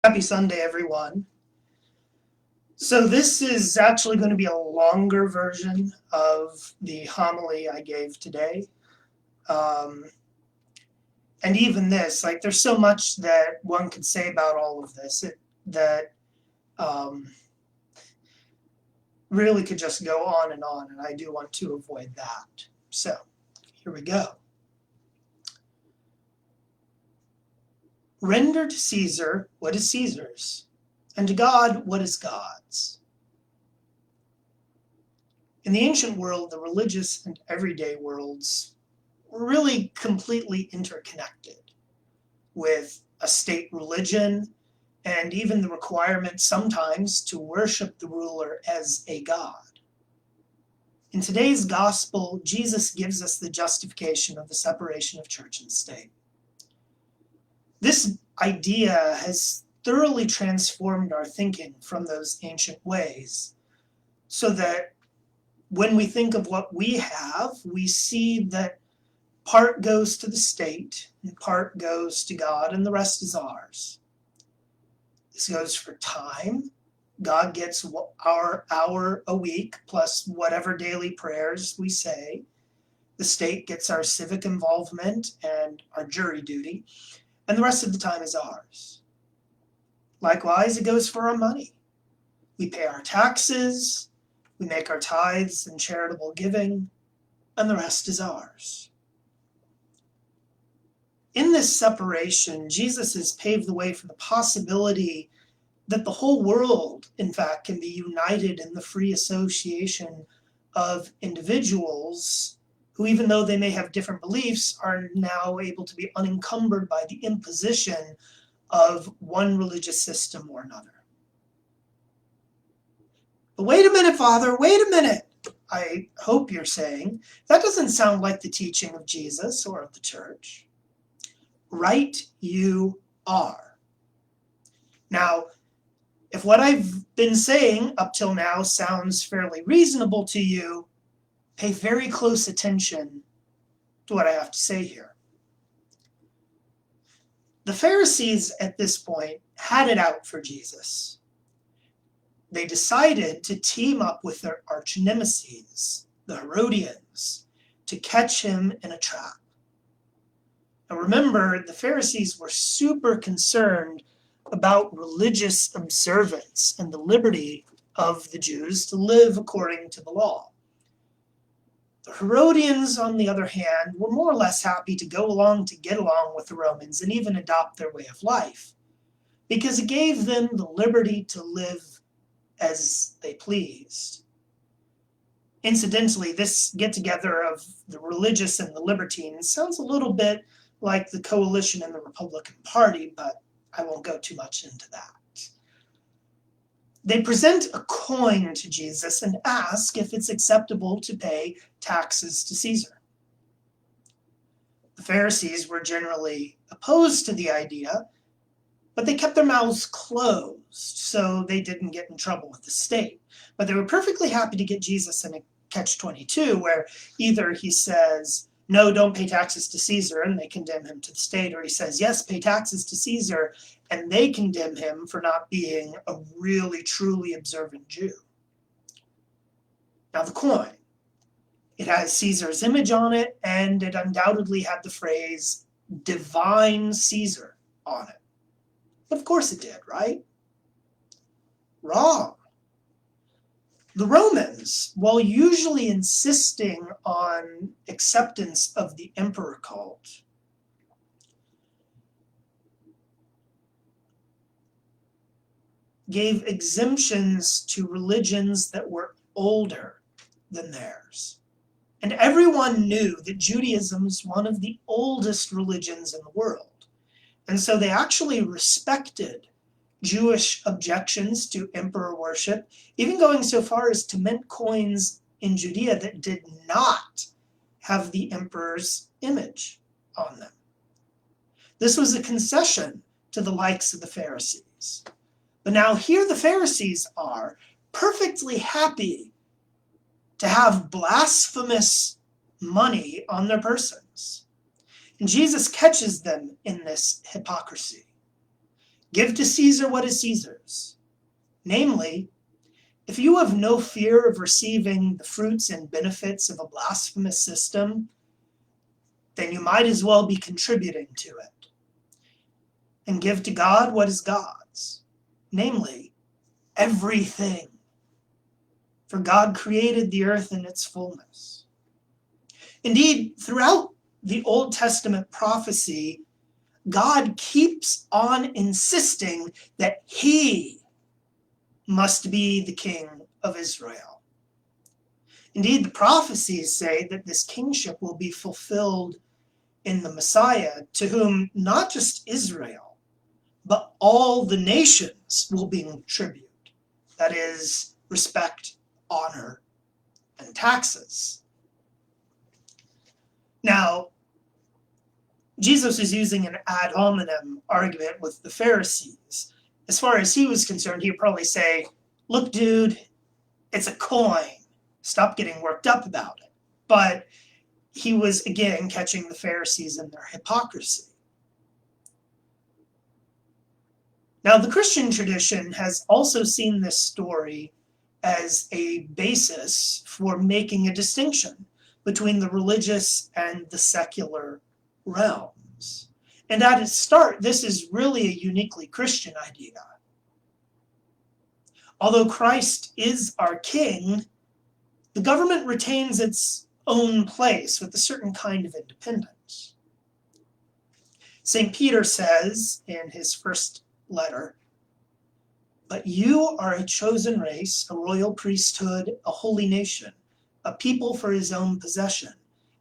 Happy Sunday, everyone. So this is actually going to be a longer version of the homily I gave today. And even this, there's so much that one could say about all of this that really could just go on, and I do want to avoid that. So here we go. Render to Caesar what is Caesar's, and to God what is God's. In the ancient world, the religious and everyday worlds were really completely interconnected, with a state religion and even the requirement sometimes to worship the ruler as a god. In today's gospel, Jesus gives us the justification of the separation of church and state. This idea has thoroughly transformed our thinking from those ancient ways, so that when we think of what we have, we see that part goes to the state, and part goes to God, and the rest is ours. This goes for time. God gets our hour a week, plus whatever daily prayers we say. The state gets our civic involvement and our jury duty, and the rest of the time is ours. Likewise, it goes for our money. We pay our taxes, we make our tithes and charitable giving, and the rest is ours. In this separation, Jesus has paved the way for the possibility that the whole world, in fact, can be united in the free association of individuals who, even though they may have different beliefs, are now able to be unencumbered by the imposition of one religious system or another. But wait a minute, Father, wait a minute. I hope you're saying, that doesn't sound like the teaching of Jesus or of the church. Right you are. Now, if what I've been saying up till now sounds fairly reasonable to you, pay very close attention to what I have to say here. The Pharisees at this point had it out for Jesus. They decided to team up with their arch nemesis, the Herodians, to catch him in a trap. Now remember, the Pharisees were super concerned about religious observance and the liberty of the Jews to live according to the law. The Herodians, on the other hand, were more or less happy to go along to get along with the Romans and even adopt their way of life, because it gave them the liberty to live as they pleased. Incidentally, this get-together of the religious and the libertines sounds a little bit like the coalition in the Republican Party, but I won't go too much into that. They present a coin to Jesus and ask if it's acceptable to pay taxes to Caesar. The Pharisees were generally opposed to the idea, but they kept their mouths closed so they didn't get in trouble with the state. But they were perfectly happy to get Jesus in a catch-22, where either he says, no, don't pay taxes to Caesar, and they condemn him to the state, or he says, yes, pay taxes to Caesar, and they condemn him for not being a really, truly observant Jew. Now the coin, it has Caesar's image on it, and it undoubtedly had the phrase, divine Caesar, on it. Of course it did, right? Wrong. The Romans, while usually insisting on acceptance of the emperor cult, gave exemptions to religions that were older than theirs. And everyone knew that Judaism is one of the oldest religions in the world. And so they actually respected Jewish objections to emperor worship, even going so far as to mint coins in Judea that did not have the emperor's image on them. This was a concession to the likes of the Pharisees. But now here the Pharisees are perfectly happy to have blasphemous money on their persons. And Jesus catches them in this hypocrisy. Give to Caesar what is Caesar's. Namely, if you have no fear of receiving the fruits and benefits of a blasphemous system, then you might as well be contributing to it. And give to God what is God's, namely, everything. For God created the earth in its fullness. Indeed, throughout the Old Testament prophecy, God keeps on insisting that he must be the king of Israel. Indeed, the prophecies say that this kingship will be fulfilled in the Messiah, to whom not just Israel, but all the nations will bring tribute. That is, respect, honor, and taxes. Now, Jesus is using an ad hominem argument with the Pharisees. As far as he was concerned, he'd probably say, look, dude, it's a coin. Stop getting worked up about it. But he was, again, catching the Pharisees in their hypocrisy. Now, the Christian tradition has also seen this story as a basis for making a distinction between the religious and the secular realms. And at its start, this is really a uniquely Christian idea. Although Christ is our king, the government retains its own place with a certain kind of independence. St. Peter says in his first letter, "But you are a chosen race, a royal priesthood, a holy nation, a people for his own possession,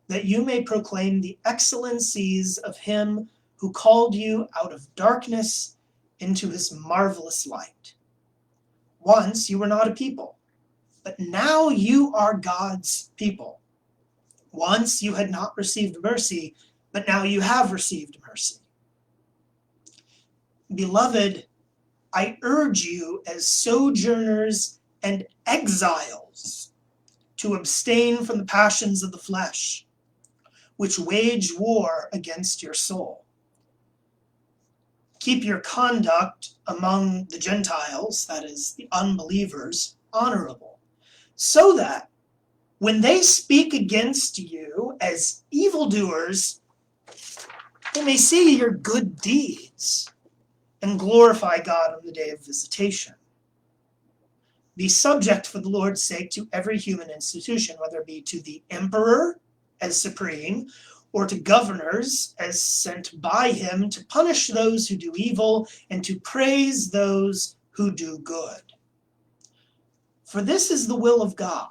that you may proclaim the excellencies of him who called you out of darkness into his marvelous light. Once you were not a people, but now you are God's people. Once you had not received mercy, but now you have received mercy. Beloved, I urge you as sojourners and exiles to abstain from the passions of the flesh, which wage war against your soul. Keep your conduct among the Gentiles, that is, the unbelievers, honorable, so that when they speak against you as evildoers, they may see your good deeds and glorify God on the day of visitation. Be subject for the Lord's sake to every human institution, whether it be to the emperor as supreme, or to governors as sent by him to punish those who do evil and to praise those who do good. For this is the will of God,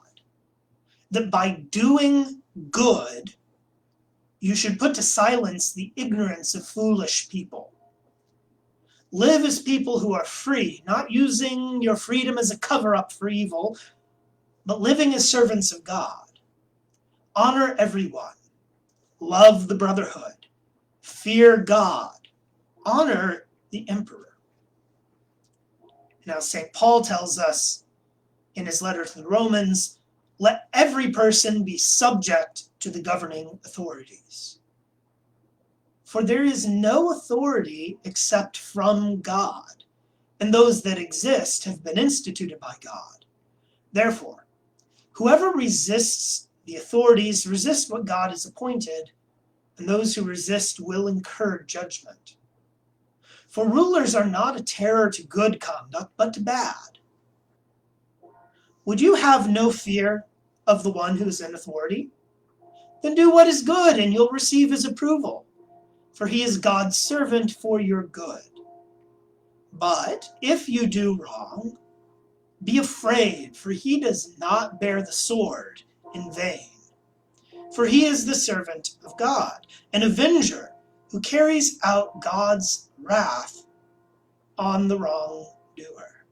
that by doing good, you should put to silence the ignorance of foolish people. Live as people who are free, not using your freedom as a cover-up for evil, but living as servants of God. Honor everyone. Love the brotherhood. Fear God. Honor the emperor." Now, St. Paul tells us in his letter to the Romans, let every person be subject to the governing authorities. For there is no authority except from God, and those that exist have been instituted by God. Therefore, whoever resists the authorities resist what God has appointed, and those who resist will incur judgment. For rulers are not a terror to good conduct, but to bad. Would you have no fear of the one who is in authority? Then do what is good, and you'll receive his approval, for he is God's servant for your good. But if you do wrong, be afraid, for he does not bear the sword in vain. For he is the servant of God, an avenger who carries out God's wrath on the wrongdoer.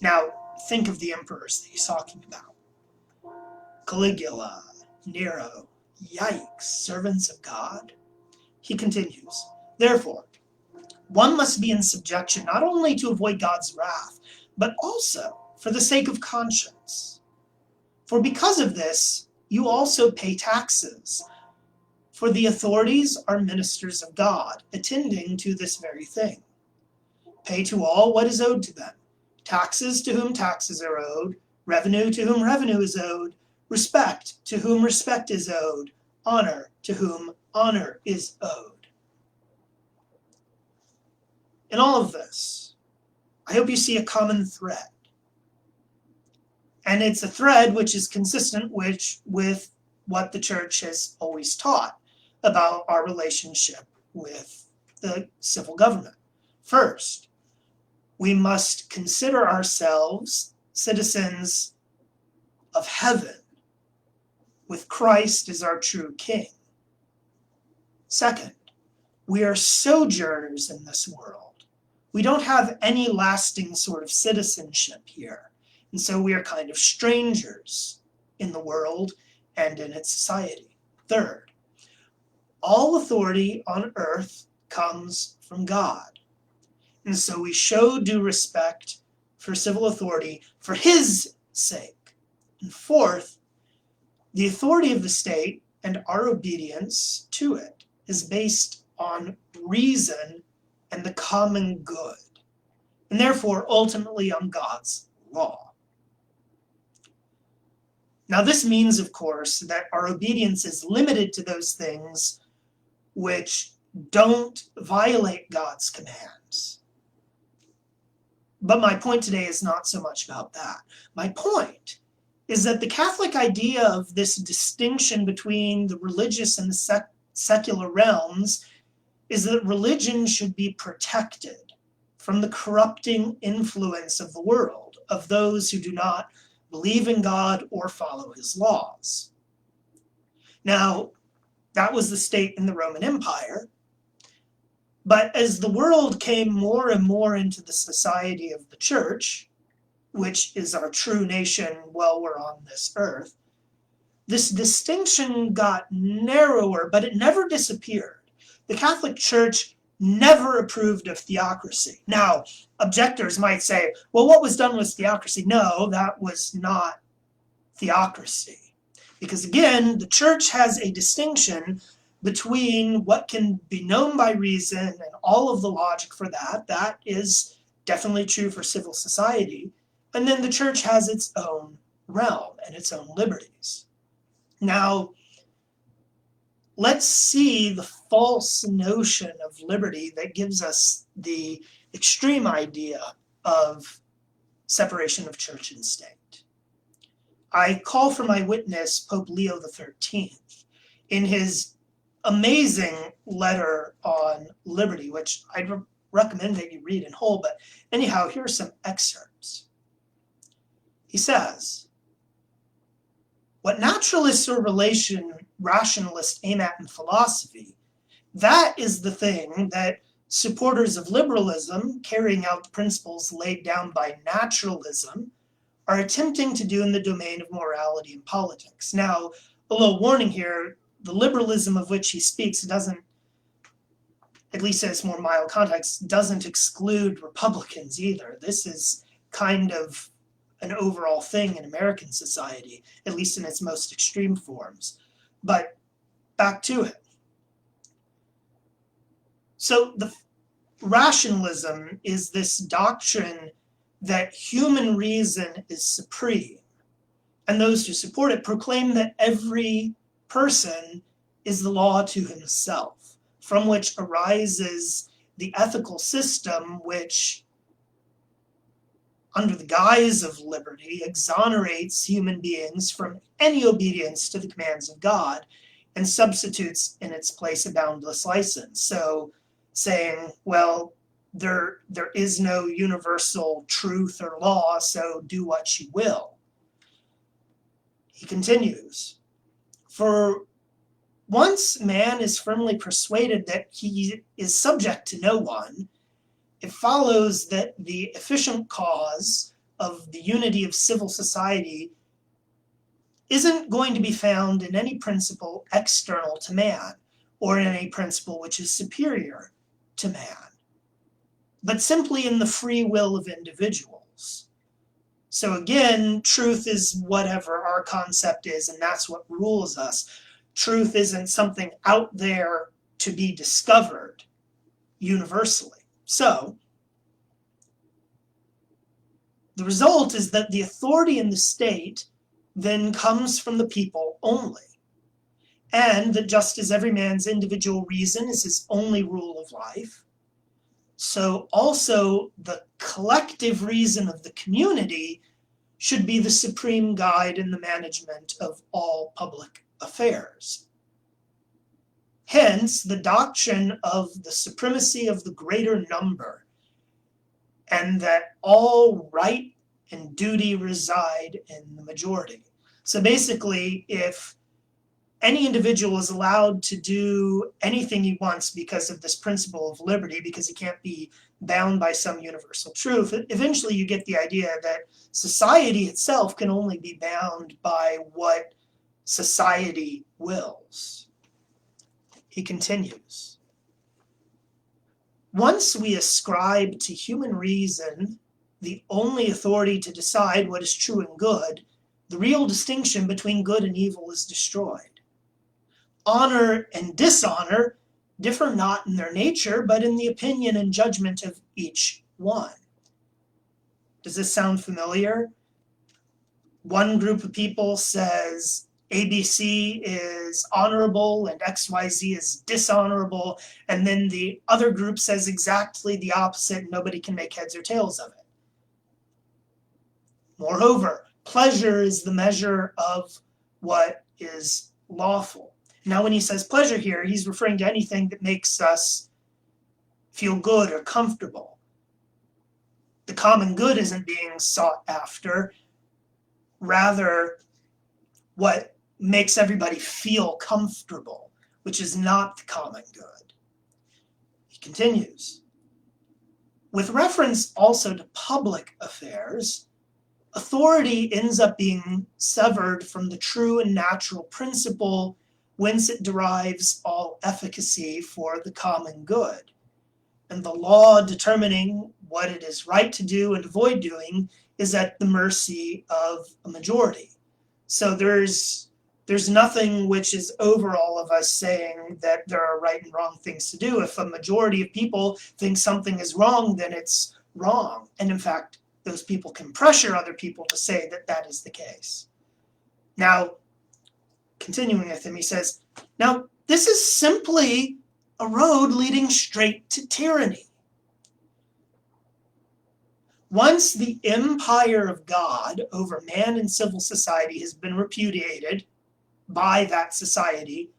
Now, think of the emperors that he's talking about. Caligula, Nero, yikes, servants of God. He continues, therefore, one must be in subjection not only to avoid God's wrath, but also for the sake of conscience. For because of this, you also pay taxes, for the authorities are ministers of God, attending to this very thing. pay to all what is owed to them, taxes to whom taxes are owed, revenue to whom revenue is owed, respect to whom respect is owed, honor to whom honor is owed. In all of this, I hope you see a common thread. And it's a thread which is consistent with what the church has always taught about our relationship with the civil government. First, we must consider ourselves citizens of heaven, with Christ as our true king. Second, we are sojourners in this world. We don't have any lasting sort of citizenship here. And so we are kind of strangers in the world and in its society. Third, all authority on earth comes from God. And so we show due respect for civil authority for his sake. And fourth, the authority of the state and our obedience to it is based on reason and the common good, and therefore ultimately on God's law. Now this means, of course, that our obedience is limited to those things which don't violate God's commands. But my point today is not so much about that. My point is that the Catholic idea of this distinction between the religious and the secular realms is that religion should be protected from the corrupting influence of the world, of those who do not believe in God or follow his laws. Now, that was the state in the Roman Empire. But as the world came more and more into the society of the church, which is our true nation while we're on this earth, this distinction got narrower, but it never disappeared. The Catholic Church never approved of theocracy. Now, objectors might say, well, what was done was theocracy. No, that was not theocracy. Because again, the church has a distinction between what can be known by reason and all of the logic for that. That is definitely true for civil society. And then the church has its own realm and its own liberties. Now, let's see the false notion of liberty that gives us the extreme idea of separation of church and state. I call for my witness Pope Leo XIII in his amazing letter on liberty, which I'd recommend that you read in whole, but anyhow, here are some excerpts. He says, what naturalists or rationalists aim at in philosophy, that is the thing that supporters of liberalism, carrying out the principles laid down by naturalism, are attempting to do in the domain of morality and politics. Now, a little warning here, the liberalism of which he speaks doesn't, at least in its more mild context, doesn't exclude Republicans either. This is kind of an overall thing in American society, at least in its most extreme forms. But back to it. So the rationalism is this doctrine that human reason is supreme, and those who support it proclaim that every person is the law to himself, from which arises the ethical system which, under the guise of liberty, exonerates human beings from any obedience to the commands of God and substitutes in its place a boundless license. So saying, well, there is no universal truth or law, so do what you will. He continues, for once man is firmly persuaded that he is subject to no one, it follows that the efficient cause of the unity of civil society isn't going to be found in any principle external to man, or in any principle which is superior to man, but simply in the free will of individuals. So again, truth is whatever our concept is, and that's what rules us. Truth isn't something out there to be discovered universally. So, The result is that the authority in the state then comes from the people only, and that just as every man's individual reason is his only rule of life, so also the collective reason of the community should be the supreme guide in the management of all public affairs. Hence, the doctrine of the supremacy of the greater number, and that all right and duty reside in the majority. So basically, if any individual is allowed to do anything he wants because of this principle of liberty, because he can't be bound by some universal truth, eventually you get the idea that society itself can only be bound by what society wills. He continues, once we ascribe to human reason the only authority to decide what is true and good, the real distinction between good and evil is destroyed. Honor and dishonor differ not in their nature, but in the opinion and judgment of each one. Does this sound familiar? One group of people says ABC is honorable and XYZ is dishonorable, and then the other group says exactly the opposite, and nobody can make heads or tails of it. Moreover, pleasure is the measure of what is lawful. Now, when he says pleasure here, he's referring to anything that makes us feel good or comfortable. The common good isn't being sought after. Rather, what makes everybody feel comfortable, which is not the common good. He continues, with reference also to public affairs, authority ends up being severed from the true and natural principle whence it derives all efficacy for the common good. And the law determining what it is right to do and avoid doing is at the mercy of a majority. So there's nothing which is over all of us saying that there are right and wrong things to do. If a majority of people think something is wrong, then it's wrong. And in fact, those people can pressure other people to say that that is the case. Now, continuing with him, he says, now, this is simply a road leading straight to tyranny. Once the empire of God over man and civil society has been repudiated by that society,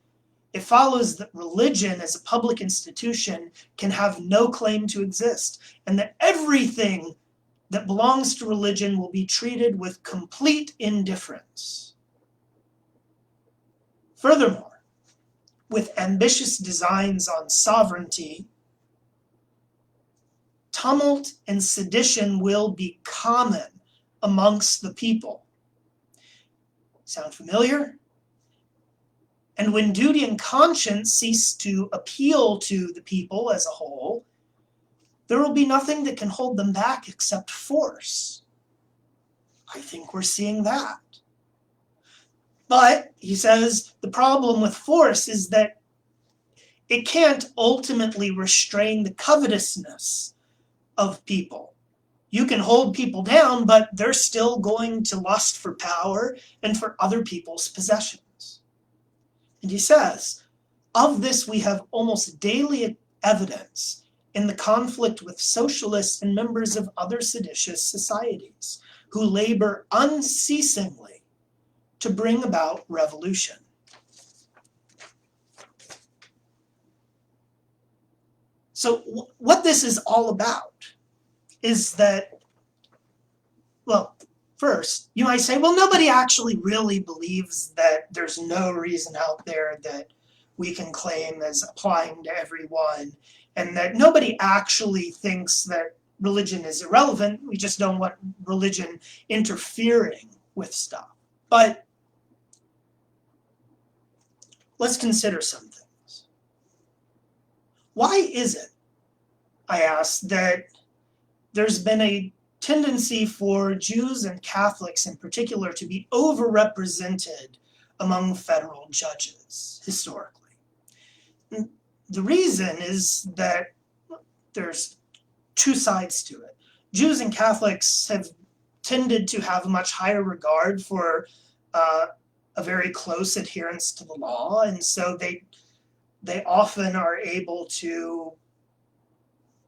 it follows that religion as a public institution can have no claim to exist, and that everything that belongs to religion will be treated with complete indifference. Furthermore, with ambitious designs on sovereignty, tumult and sedition will be common amongst the people. Sound familiar? And when duty and conscience cease to appeal to the people as a whole, there will be nothing that can hold them back except force. I think we're seeing that. But, he says, the problem with force is that it can't ultimately restrain the covetousness of people. You can hold people down, but they're still going to lust for power and for other people's possessions. And he says, of this we have almost daily evidence in the conflict with socialists and members of other seditious societies who labor unceasingly to bring about revolution. So what this is all about is that, well, first, you might say, well, nobody actually really believes that there's no reason out there that we can claim as applying to everyone, and that nobody actually thinks that religion is irrelevant. We just don't want religion interfering with stuff. But let's consider some things. Why is it, I ask, that there's been a tendency for Jews and Catholics in particular to be overrepresented among federal judges historically? And the reason is that there's two sides to it. Jews and Catholics have tended to have a much higher regard for a very close adherence to the law, and so they often are able to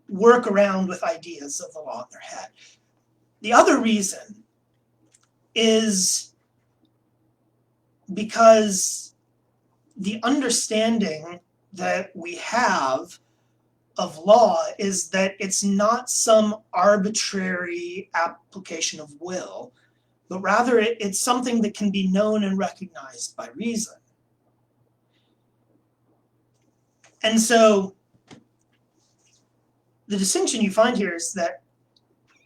work around with ideas of the law in their head. The other reason is because the understanding that we have of law is that it's not some arbitrary application of will, but rather it's something that can be known and recognized by reason. And so the distinction you find here is that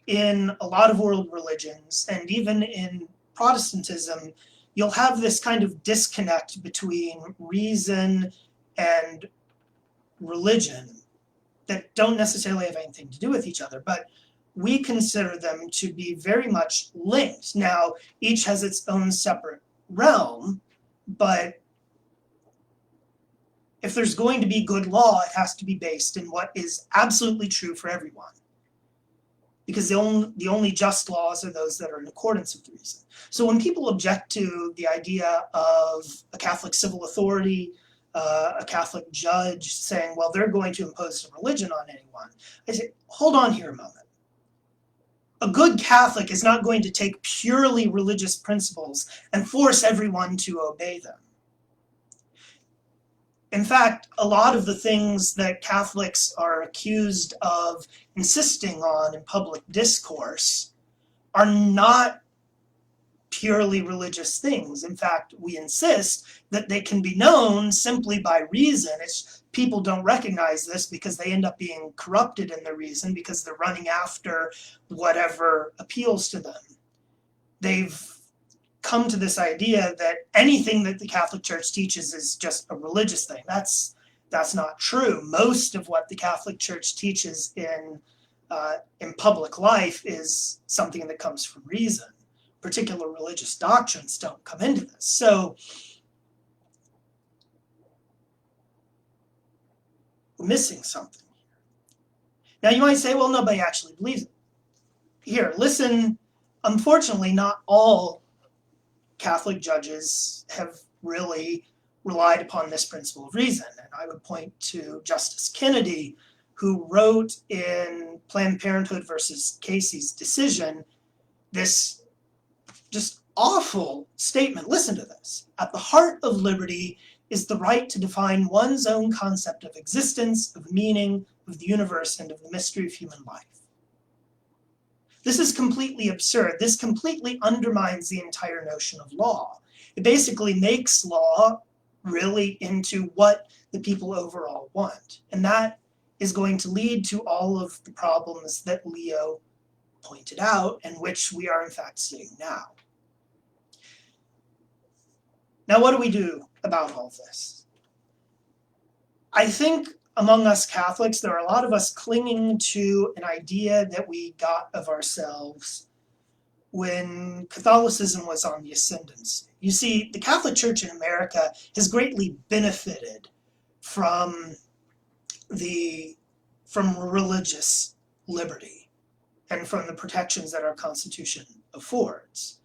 in a lot of world religions, and even in Protestantism, you'll have this kind of disconnect between reason and religion that don't necessarily have anything to do with each other, but we consider them to be very much linked. Now, each has its own separate realm, but if there's going to be good law, it has to be based in what is absolutely true for everyone. Because the only just laws are those that are in accordance with reason. So when people object to the idea of a Catholic civil authority, a Catholic judge saying, well, they're going to impose a religion on anyone, I say, hold on here a moment. A good Catholic is not going to take purely religious principles and force everyone to obey them. In fact, a lot of the things that Catholics are accused of insisting on in public discourse are not purely religious things. In fact, we insist that they can be known simply by reason. People don't recognize this because they end up being corrupted in their reason because they're running after whatever appeals to them. They've come to this idea that anything that the Catholic Church teaches is just a religious thing. That's not true. Most of what the Catholic Church teaches in public life is something that comes from reason. Particular religious doctrines don't come into this. So we're missing something here. Now you might say, well, nobody actually believes it. Here, listen. Unfortunately, not all Catholic judges have really relied upon this principle of reason. And I would point to Justice Kennedy, who wrote in Planned Parenthood versus Casey's decision this just awful statement. Listen to this. At the heart of liberty is the right to define one's own concept of existence, of meaning, of the universe, and of the mystery of human life. This is completely absurd. This completely undermines the entire notion of law. It basically makes law really into what the people overall want. And that is going to lead to all of the problems that Leo pointed out and which we are in fact seeing now. Now, what do we do about all this? I think among us Catholics, there are a lot of us clinging to an idea that we got of ourselves when Catholicism was on the ascendancy. You see, the Catholic Church in America has greatly benefited from religious liberty and from the protections that our Constitution affords.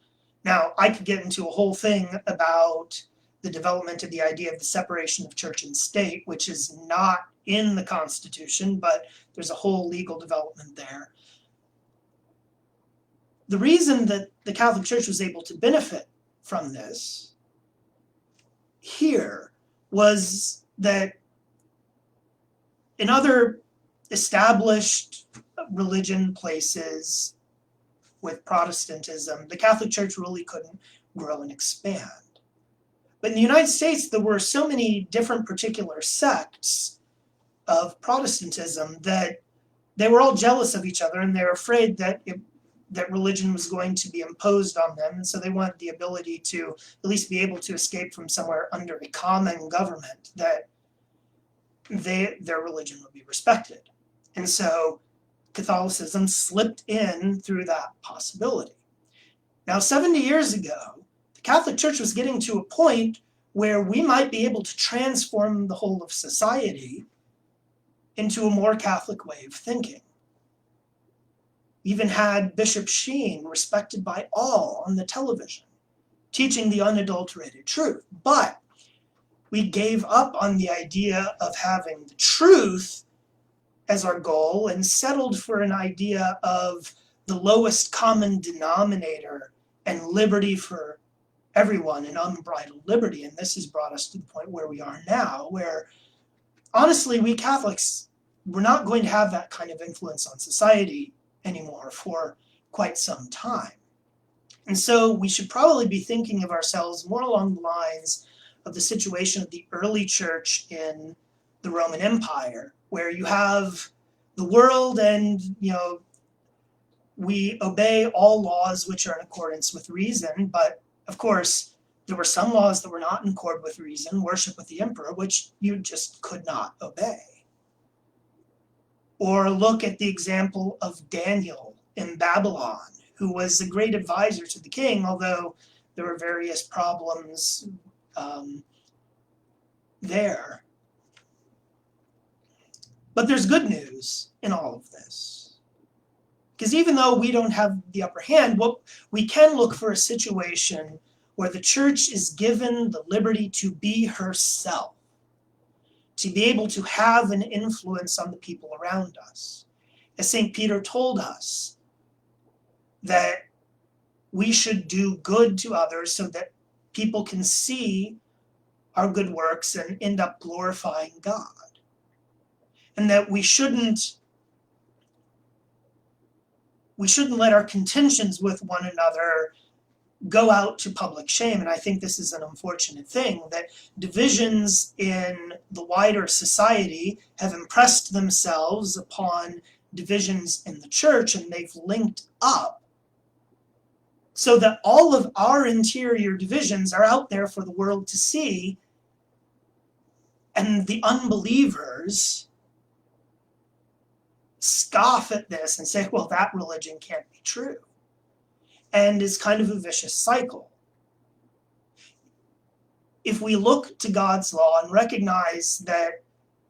Now, I could get into a whole thing about the development of the idea of the separation of church and state, which is not in the Constitution, but there's a whole legal development there. The reason that the Catholic Church was able to benefit from this here was that in other established religion places with Protestantism, the Catholic Church really couldn't grow and expand. But in the United States, there were so many different particular sects of Protestantism that they were all jealous of each other, and they were afraid that religion was going to be imposed on them, and so they wanted the ability to at least be able to escape from somewhere under a common government that their religion would be respected. And so Catholicism slipped in through that possibility. Now, 70 years ago, the Catholic Church was getting to a point where we might be able to transform the whole of society into a more Catholic way of thinking. even had Bishop Sheen, respected by all, on the television, teaching the unadulterated truth. But we gave up on the idea of having the truth as our goal and settled for an idea of the lowest common denominator and liberty for everyone and unbridled liberty. And this has brought us to the point where we are now, where honestly, we Catholics, we're not going to have that kind of influence on society anymore for quite some time. And so we should probably be thinking of ourselves more along the lines of the situation of the early church in the Roman Empire, where you have the world and, we obey all laws which are in accordance with reason, but of course, there were some laws that were not in accord with reason, worship with the emperor, which you just could not obey. Or look at the example of Daniel in Babylon, who was a great advisor to the king, although there were various problems there. But there's good news in all of this. Because even though we don't have the upper hand, we can look for a situation where the church is given the liberty to be herself, to be able to have an influence on the people around us. As St. Peter told us, that we should do good to others so that people can see our good works and end up glorifying God. And that we shouldn't let our contentions with one another go out to public shame. And I think this is an unfortunate thing, that divisions in the wider society have impressed themselves upon divisions in the church, and they've linked up so that all of our interior divisions are out there for the world to see, and the unbelievers scoff at this and say, well, that religion can't be true. And it's kind of a vicious cycle. If we look to God's law and recognize that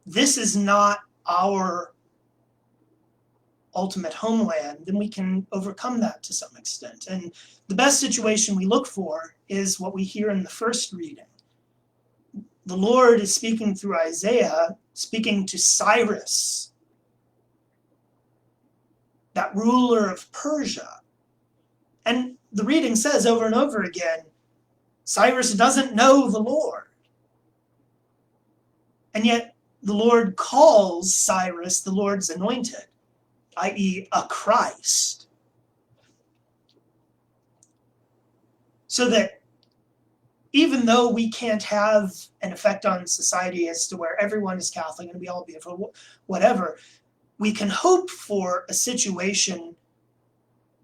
this is not our ultimate homeland, then we can overcome that to some extent. And the best situation we look for is what we hear in the first reading. The Lord is speaking through Isaiah, speaking to Cyrus, that ruler of Persia. And the reading says over and over again, Cyrus doesn't know the Lord. And yet the Lord calls Cyrus the Lord's anointed, i.e. a Christ. So that even though we can't have an effect on society as to where everyone is Catholic and we all be for whatever, we can hope for a situation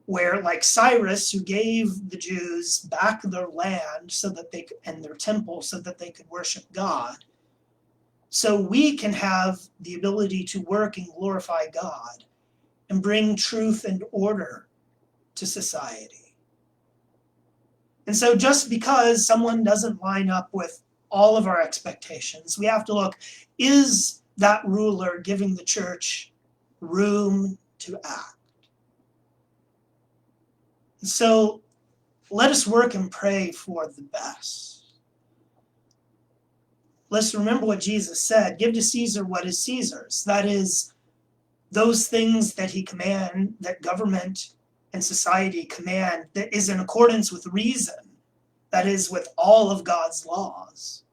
where, like Cyrus, who gave the Jews back their land so that they and their temple so that they could worship God, so we can have the ability to work and glorify God and bring truth and order to society. And so just because someone doesn't line up with all of our expectations, we have to look, is that ruler giving the church room to act? And so let us work and pray for the best. Let's remember what Jesus said, give to Caesar what is Caesar's. That is, those things that he command, that government and society command, that is in accordance with reason, that is with all of God's laws.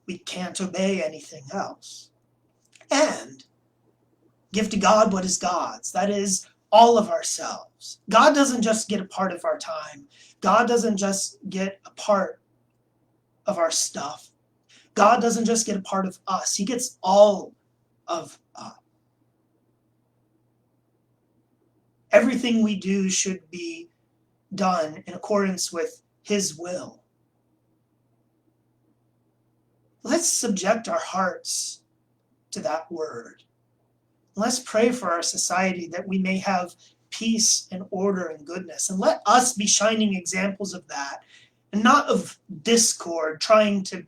We can't obey anything else. And give to God what is God's, that is all of ourselves. God doesn't just get a part of our time. God doesn't just get a part of our stuff. God doesn't just get a part of us. He gets all of us. Everything we do should be done in accordance with his will. Let's subject our hearts to that word. Let's pray for our society that we may have peace and order and goodness. And let us be shining examples of that, and not of discord, trying to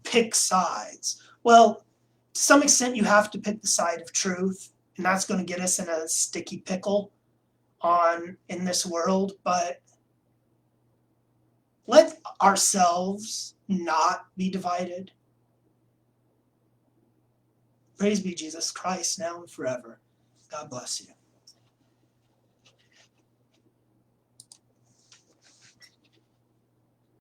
pick sides. Well, to some extent you have to pick the side of truth and that's going to get us in a sticky pickle in this world. But let ourselves not be divided. Praise be Jesus Christ, now and forever. God bless you.